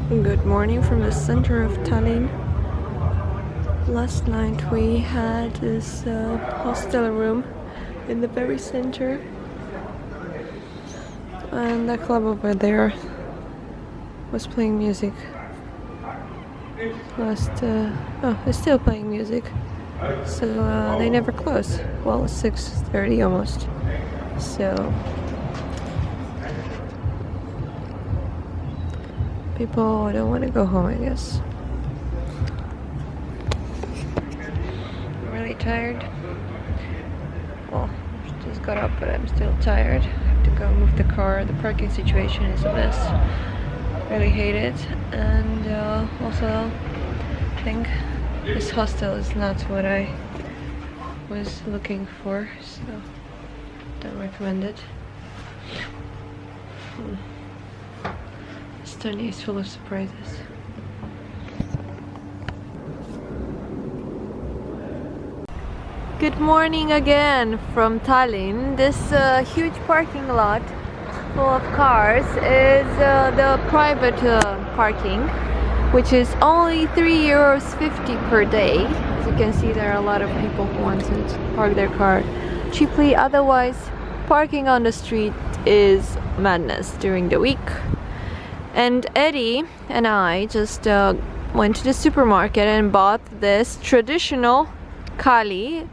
Good morning from the center of Tallinn. Last night we had this hostel room in the very center, and the club over there was playing music. They're still playing music, so they never close. Well, 6:30 almost. So people don't want to go home, I guess. I'm really tired. Well, just got up, but I'm still tired. I have to go move the car. The parking situation is a mess. Really hate it, and also I think this hostel is not what I was looking for, so don't recommend it. Estonia is full of surprises. Good morning again from Tallinn. This huge parking lot full of cars is the private parking, which is only €3.50 per day. As you can see, there are a lot of people who want to park their car cheaply. Otherwise, parking on the street is madness during the week. And Eddie and I just went to the supermarket and bought this traditional kali.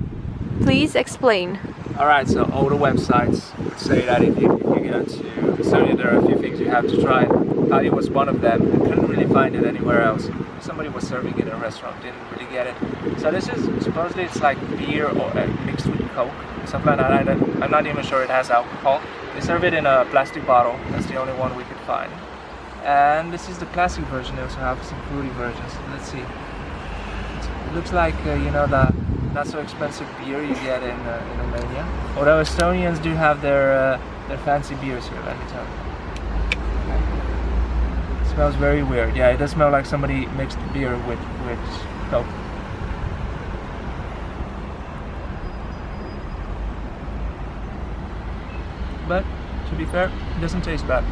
Please explain. Alright, so all the websites would say that if you go to Estonia, there are a few things you have to try. Kali was one of them. I couldn't really find it anywhere else. Somebody was serving it in a restaurant, didn't really get it. So this is, supposedly it's like beer or mixed with Coke, something like that. I'm not even sure it has alcohol. They serve it in a plastic bottle. That's the only one we could find. And this is the classic version. They also have some fruity versions. Let's see. It looks like, you know, the not so expensive beer you get in Romania. Although Estonians do have their fancy beers here, let me tell you. It smells very weird. Yeah, it does smell like somebody mixed beer with Coke. But to be fair, it doesn't taste bad.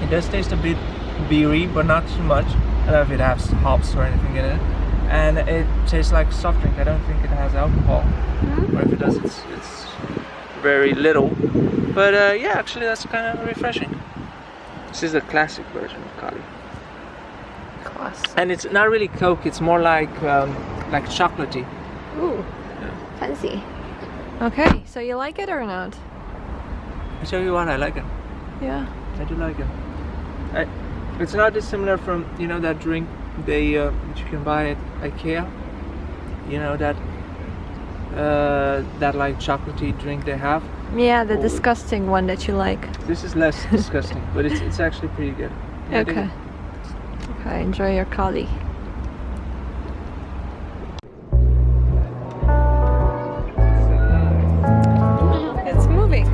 It does taste a bit beery, but not too much. I don't know if it has hops or anything in it. And it tastes like soft drink. I don't think it has alcohol. Or if it does, it's very little. But yeah, actually that's kind of refreshing. This is the classic version of Kali. Classic. And it's not really Coke, it's more like chocolatey. Ooh, yeah. Fancy. Okay, so you like it or not? I tell you what, I like it. Yeah. I do like it. It's not dissimilar from, you know, that drink which you can buy at IKEA. You know, that like chocolatey drink they have. Yeah, the disgusting one that you like. This is less disgusting, but it's actually pretty good. Yeah, okay. Okay, enjoy your kali. It's moving.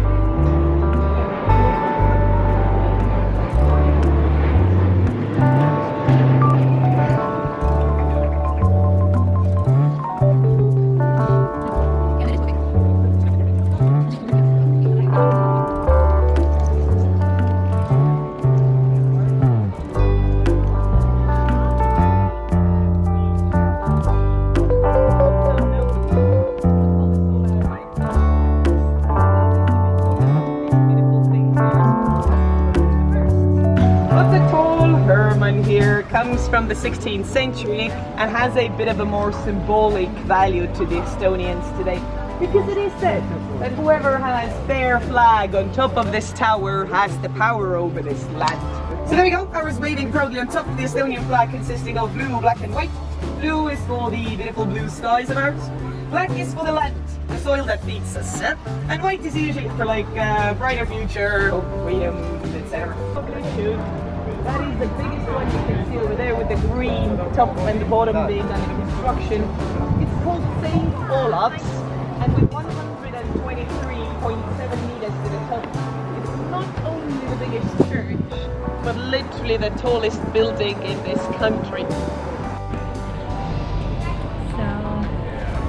Comes from the 16th century and has a bit of a more symbolic value to the Estonians today, because it is said that whoever has their flag on top of this tower has the power over this land. So there we go, I was waving proudly on top of the Estonian flag, consisting of blue, black and white. Blue is for the beautiful blue skies of ours, black is for the land, the soil that feeds us, and white is usually for like brighter future, freedom, etc. That is the biggest one you can see over there, with the green top and the bottom being under construction. It's called St. Olav's, and with 123.7 meters to the top, it's not only the biggest church, but literally the tallest building in this country. So,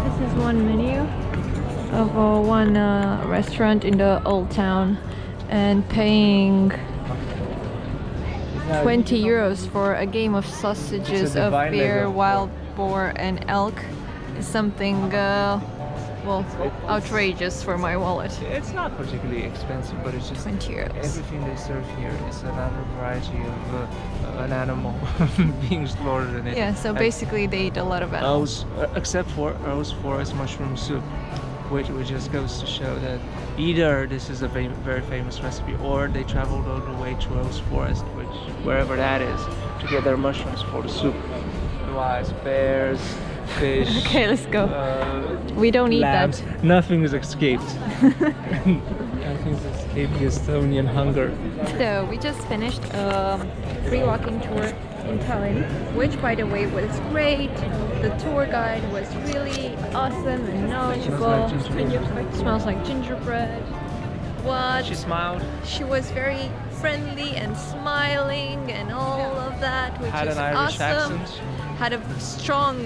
this is one menu of one restaurant in the old town, and paying 20 euros for a game of sausages, of divine beer, level. wild boar and elk is something, well, outrageous for my wallet. It's not particularly expensive, but it's just 20 euros. everything they serve here is another variety of an animal being slaughtered in it. Yeah, so And basically they eat a lot of animals. except for rose forest mushroom soup, which just goes to show that either this is a very famous recipe, or they traveled all the way to rose forest, which wherever that is, to get their mushrooms for the soup. Otherwise, bears, fish. Okay, let's go. We don't eat lambs, that. nothing has escaped. Nothing has escaped the Estonian hunger. So we just finished a free walking tour in Tallinn, which by the way was great. The tour guide was really awesome and knowledgeable. Smells like gingerbread. What? She smiled. She was very friendly and smiling and all of that, which Had is an Irish awesome. accent. Had a strong,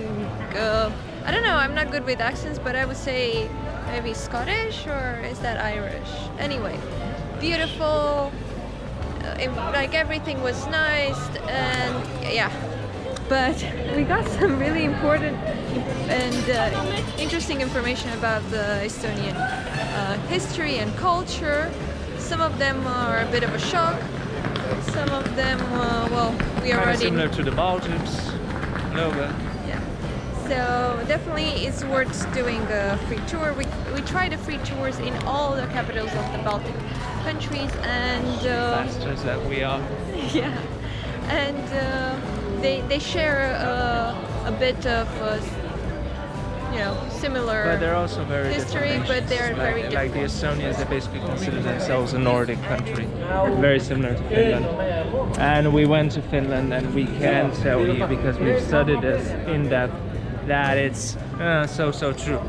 I don't know, I'm not good with accents, but I would say maybe Scottish, or is that Irish? Anyway, beautiful, like everything was nice, and yeah. But we got some really important and interesting information about the Estonian history and culture. Some of them are a bit of a shock. Some of them, well, we Kind of already... similar to the Baltics. No, but Yeah. So definitely it's worth doing a free tour. We tried the free tours in all the capitals of the Baltic countries, and bastards that we are. yeah, and they share a bit of you know, similar But they're also very history, different but they're nations. very Like the different. Estonians, they basically consider themselves a Nordic country, very similar to Finland. And we went to Finland, and we can tell you, because we've studied this in depth, that it's so true.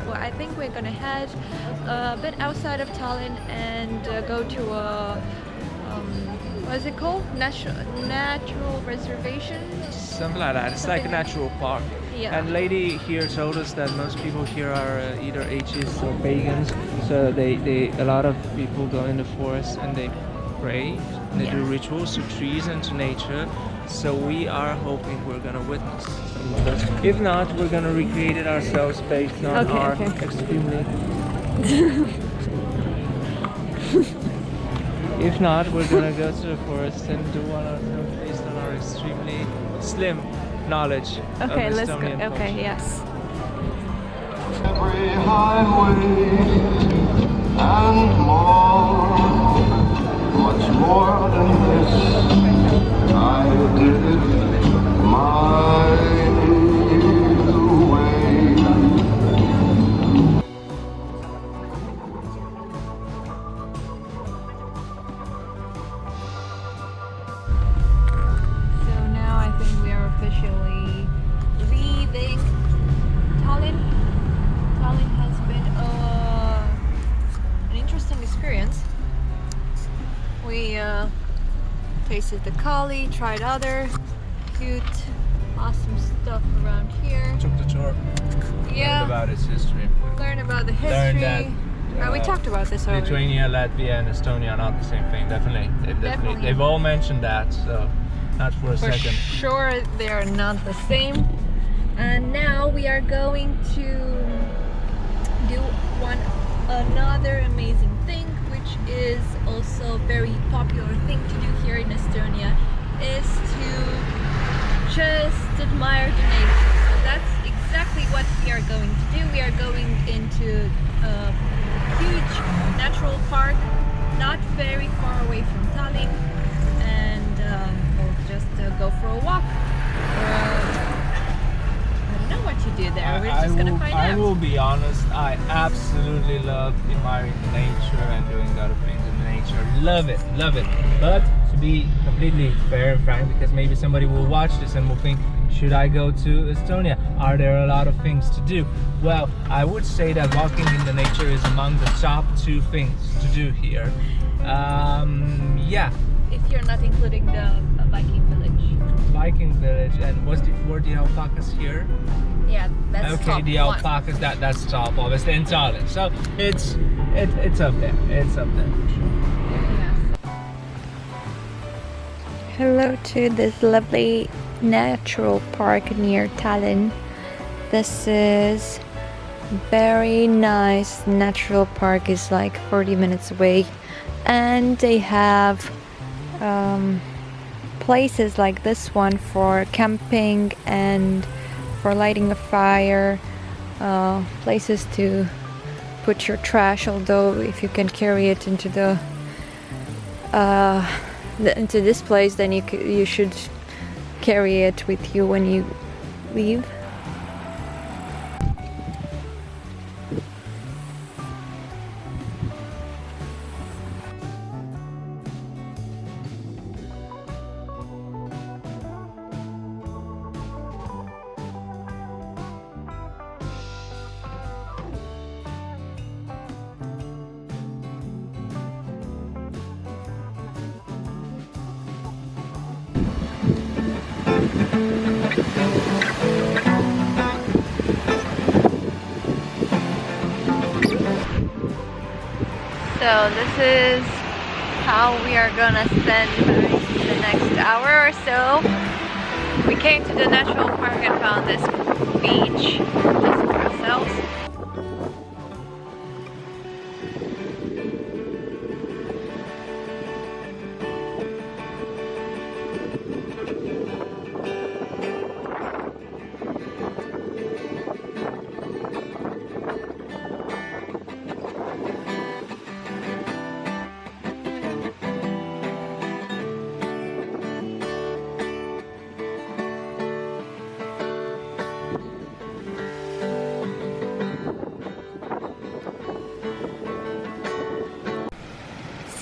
Well, I think we're gonna head a bit outside of Tallinn and go to a what is it called? Natural reservation. Something like that. It's like a natural park. Yeah. And lady here told us that most people here are either atheists or pagans. So a lot of people go in the forest and they pray. And they do Yeah. rituals to trees and to nature. So we are hoping we're gonna witness some of that. If not, we're gonna recreate it ourselves based on Okay, our okay. extremely. If not, we're gonna go to the forest and do one ourselves based on our extremely slim knowledge Okay, of let's go. Estonian Okay, culture. yes. Every highway and more, much more than this. I did it my way. So now I think we are officially leaving Tallinn. Tallinn has been an interesting experience. We tasted the kali, tried other cute, awesome stuff around here. Took the tour. Yeah, Learned about its history. learn about the Learned history. that, We talked about this already. Lithuania, Latvia, and Estonia are not the same thing. Definitely. Definitely. They've all mentioned that. So, not for a For second. sure, they are not the same. And now we are going to do another amazing thing, which is also a very popular thing to do here in Estonia, is to just admire the nature. So that's exactly what we are going to do. We are going into a huge natural park, not very far away from Tallinn, and we'll just go for a walk. I don't know what to do there. We're just gonna find I out. will be honest, I absolutely love admiring the nature and doing other things in the nature. Love it, love it. But to be completely fair and frank, because maybe somebody will watch this and will think, should I go to Estonia? Are there a lot of things to do? Well, I would say that walking in the nature is among the top 2 things to do here. Yeah, If you're not including the Viking village. Viking village, and were the alpacas here? Yeah, that's Okay, top the one. alpacas, that's top, obviously, in Tallinn. So it's up there. It's up there. Yes. Hello to this lovely natural park near Tallinn. This is very nice natural park. Is like 40 minutes away, and they have places like this one for camping and for lighting a fire, places to put your trash, although if you can carry it into into this place, then you should carry it with you when you leave. So this is how we are gonna spend the next hour or so. We came to the national park and found this beach just for ourselves.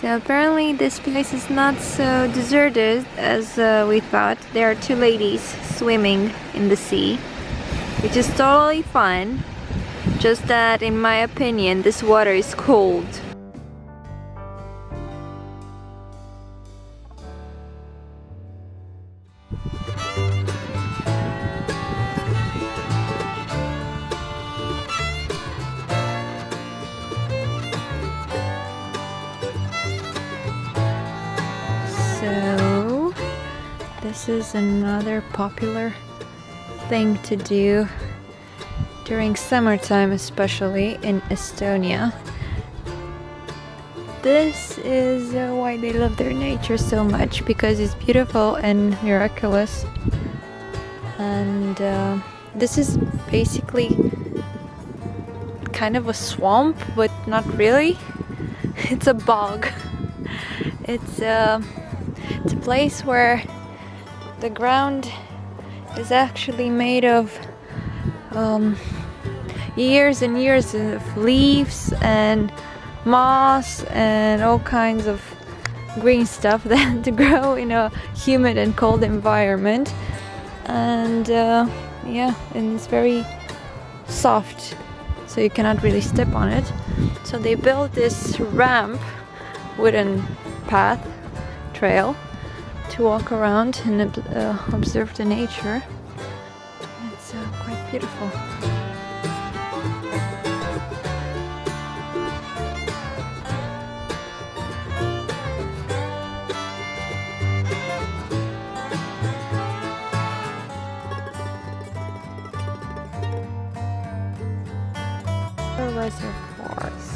So apparently this place is not so deserted as we thought. There are two ladies swimming in the sea, which is totally fine. Just that, in my opinion, this water is cold. So this is another popular thing to do during summertime, especially in Estonia. This is why they love their nature so much, because it's beautiful and miraculous. And this is basically kind of a swamp, but not really. It's a bog. It's a place where the ground is actually made of years and years of leaves and moss and all kinds of green stuff that grow in a humid and cold environment. And yeah, and it's very soft, so you cannot really step on it. So they built this ramp, wooden path, trail, to walk around and observe the nature. It's quite beautiful. Reservoirs.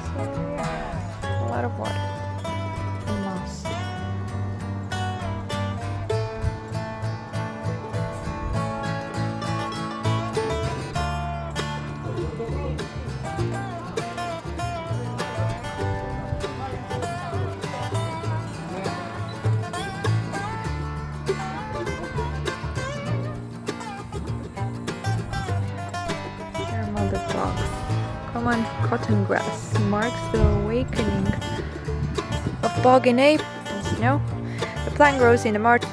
So yeah, a lot of water and moss. The bog. Common cotton grass marks the awakening of bog in April. No, the plant grows in the March.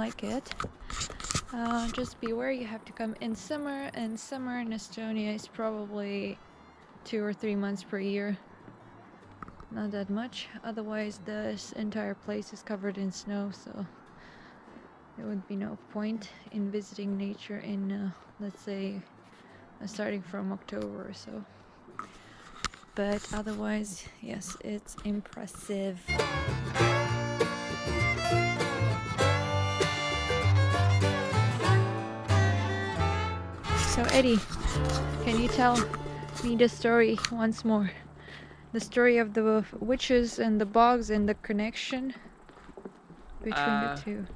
like it. Just beware, you have to come in summer, and summer in Estonia is probably 2 or 3 months per year. Not that much, otherwise this entire place is covered in snow, so there would be no point in visiting nature in, let's say, starting from October or so. But otherwise, yes, it's impressive. So Eddie, can you tell me the story once more? The story of the witches and the bogs and the connection between the two.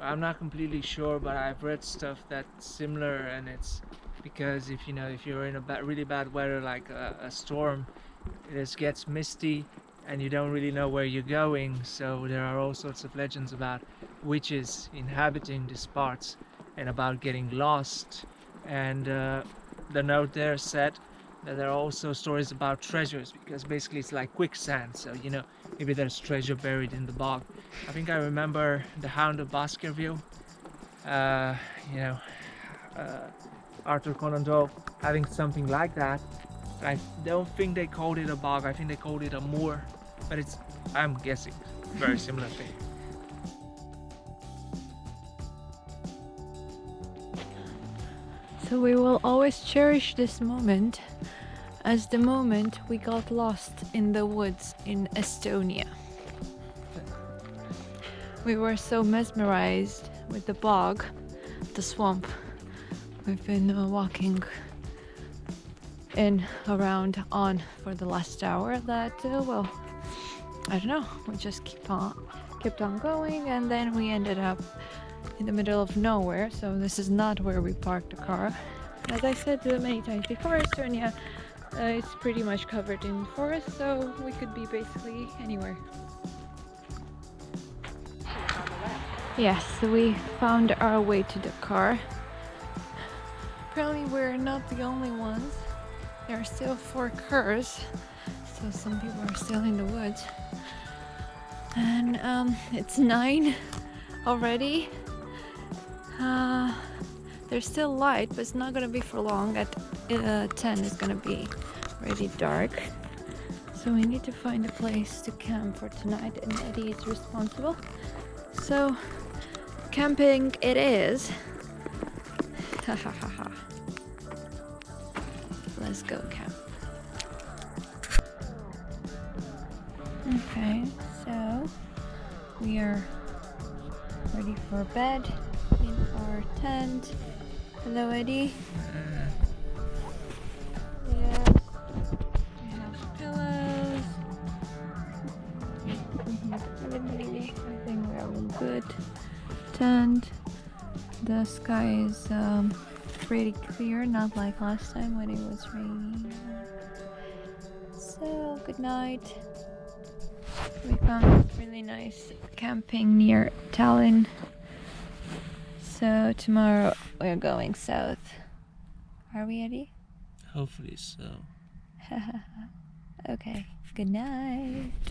I'm not completely sure, but I've read stuff that's similar, and it's because if you're in a really bad weather, like a storm, it just gets misty and you don't really know where you're going. So there are all sorts of legends about witches inhabiting these parts and about getting lost. And the note there said that there are also stories about treasures, because basically it's like quicksand, so maybe there's treasure buried in the bog. I think I remember The Hound of Baskerville, Arthur Conan Doyle having something like that. I don't think they called it a bog, I think they called it a moor, but I'm guessing, very similar thing. So we will always cherish this moment as the moment we got lost in the woods in Estonia. We were so mesmerized with the bog, the swamp. We've been walking in, around, on for the last hour that, well, I don't know, we just kept on going, and then we ended up in the middle of nowhere, so this is not where we parked the car. As I said many times before, Estonia is pretty much covered in forest, so we could be basically anywhere. Yes, we found our way to the car. Apparently we're not the only ones. There are still 4 cars, so some people are still in the woods. And it's 9 already. There's still light, but it's not gonna be for long. At 10 it's gonna be already dark. So we need to find a place to camp for tonight, and Eddie is responsible. So camping it is. Let's go camp. Okay, so we are ready for bed in our tent. Hello, Eddie. Yes, we have pillows. I think we are all good. Tent. The sky is pretty clear, not like last time when it was raining. So, good night. We found really nice camping near Tallinn. So tomorrow we're going south. Are we, Eddie? Hopefully so. Okay, good night.